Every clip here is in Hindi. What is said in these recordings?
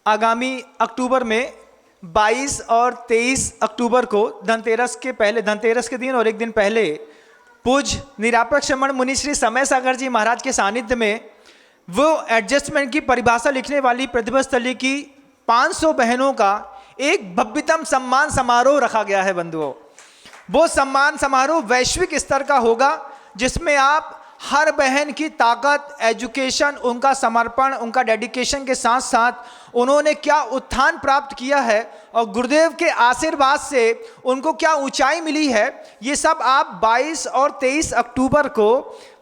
आगामी अक्टूबर में 22 और 23 अक्टूबर को धनतेरस के दिन और एक दिन पहले पूज्य निरापक्षमण मुनि श्री समय सागर जी महाराज के सानिध्य में वो एडजस्टमेंट की परिभाषा लिखने वाली प्रतिभा स्थली की 500 बहनों का एक भव्यतम सम्मान समारोह रखा गया है बंधुओं। वो सम्मान समारोह वैश्विक स्तर का होगा, जिसमें आप हर बहन की ताकत, एजुकेशन, उनका समर्पण, उनका डेडिकेशन के साथ साथ उन्होंने क्या उत्थान प्राप्त किया है और गुरुदेव के आशीर्वाद से उनको क्या ऊंचाई मिली है, ये सब आप 22 और 23 अक्टूबर को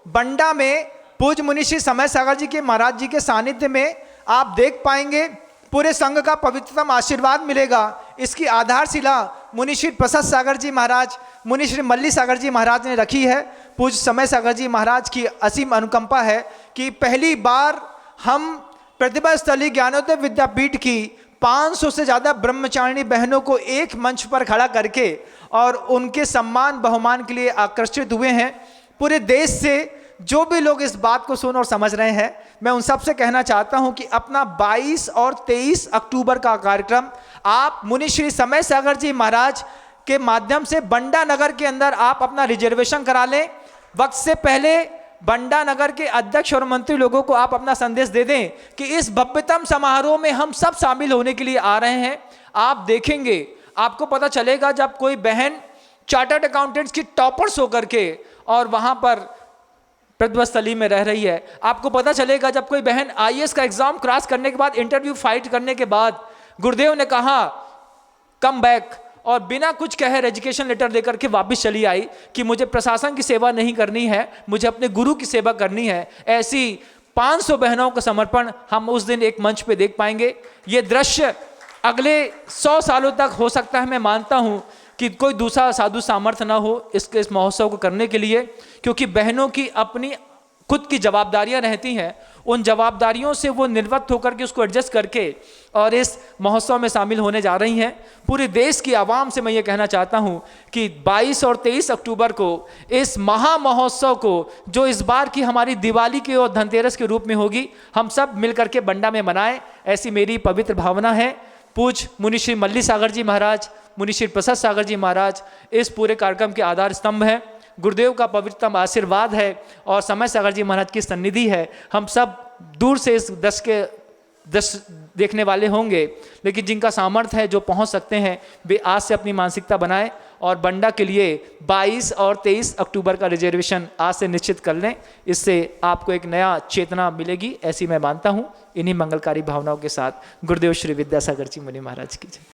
बंडा में पूज्य मुनि श्री समय सागर जी के महाराज जी के सानिध्य में आप देख पाएंगे। पूरे संघ का पवित्रतम आशीर्वाद मिलेगा। इसकी आधारशिला मुनि श्री प्रसाद सागर जी महाराज, मुनि श्री मल्ली सागर जी महाराज ने रखी है। पूज्य समय सागर जी महाराज की असीम अनुकंपा है कि पहली बार हम प्रतिभा स्थली ज्ञानोदय विद्यापीठ की 500 से ज़्यादा ब्रह्मचारिणी बहनों को एक मंच पर खड़ा करके और उनके सम्मान बहुमान के लिए आकर्षित हुए हैं। पूरे देश से जो भी लोग इस बात को सुन और समझ रहे हैं, मैं उन सब से कहना चाहता हूं कि अपना 22 और 23 अक्टूबर का कार्यक्रम आप मुनि श्री समय सागर जी महाराज के माध्यम से बंडा नगर के अंदर आप अपना रिजर्वेशन करा लें। वक्त से पहले बंडा नगर के अध्यक्ष और मंत्री लोगों को आप अपना संदेश दे दें कि इस भव्यतम समारोह में हम सब शामिल होने के लिए आ रहे हैं। आप देखेंगे, आपको पता चलेगा जब कोई बहन चार्टर्ड अकाउंटेंट्स की टॉपर्स होकर के और वहां पर प्रतिभा स्थली में रह रही है। आपको पता चलेगा जब कोई बहन आईएएस का एग्जाम क्रॉस करने के बाद, इंटरव्यू फाइट करने के बाद गुरुदेव ने कहा कम बैक, और बिना कुछ कहे एजुकेशन लेटर देकर के वापस चली आई कि मुझे प्रशासन की सेवा नहीं करनी है, मुझे अपने गुरु की सेवा करनी है। ऐसी 500 बहनों का समर्पण हम उस दिन एक मंच पे देख पाएंगे। ये दृश्य अगले 100 सालों तक हो सकता है। मैं मानता हूं कि कोई दूसरा साधु सामर्थ्य ना हो इस महोत्सव को करने के लिए, क्योंकि बहनों की अपनी खुद की जवाबदारियां रहती हैं। उन जवाबदारियों से वो निर्वृत्त होकर के उसको एडजस्ट करके और इस महोत्सव में शामिल होने जा रही हैं। पूरे देश की आवाम से मैं ये कहना चाहता हूँ कि 22 और 23 अक्टूबर को इस महा महोत्सव को, जो इस बार की हमारी दिवाली के और धनतेरस के रूप में होगी, हम सब मिलकर के बंडा में मनाएं, ऐसी मेरी पवित्र भावना है। पूज्य मुनि श्री मल्ली सागर जी महाराज, मुनि श्री प्रसाद सागर जी महाराज इस पूरे कार्यक्रम के आधार स्तंभ हैं। गुरुदेव का पवित्रतम आशीर्वाद है और समय सागर जी महाराज की सन्निधि है। हम सब दूर से इस दृश्य देखने वाले होंगे, लेकिन जिनका सामर्थ्य है, जो पहुंच सकते हैं, वे आज से अपनी मानसिकता बनाएं और बंडा के लिए 22 और 23 अक्टूबर का रिजर्वेशन आज से निश्चित कर लें। इससे आपको एक नया चेतना मिलेगी, ऐसी मैं मानता हूं। इन्हीं मंगलकारी भावनाओं के साथ गुरुदेव श्री विद्यासागर जी मुनि महाराज की जय।